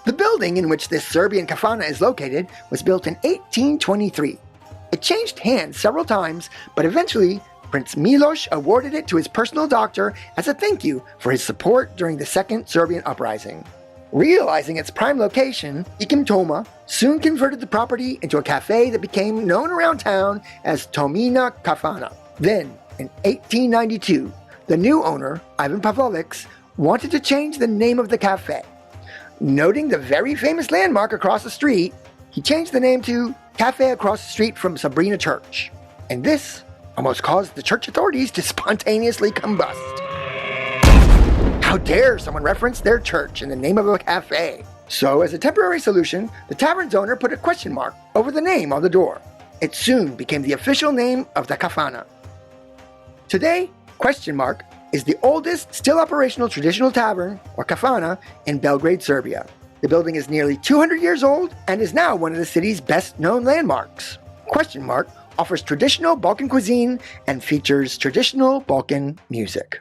The building in which this Serbian kafana is located was built in 1823. It changed hands several times, but eventually Prince Miloš awarded it to his personal doctor as a thank you for his support during the Second Serbian Uprising. Realizing its prime location, Ećim Toma soon converted the property into a cafe that became known around town as Tomina Kafana. Then, in 1892, the new owner, Ivan Pavlović, wanted to change the name of the cafe. Noting the very famous landmark across the street, he changed the name to Cafe Across the Street from Saborna Church. And this almost caused the church authorities to spontaneously combust. How dare someone reference their church in the name of a cafe? So, as a temporary solution, the tavern's owner put a question mark over the name on the door. It soon became the official name of the kafana. Today, question mark is the oldest still operational traditional tavern, or kafana, in Belgrade, Serbia. The building is nearly 200 years old and is now one of the city's best-known landmarks. Question mark offers traditional Balkan cuisine and features traditional Balkan music.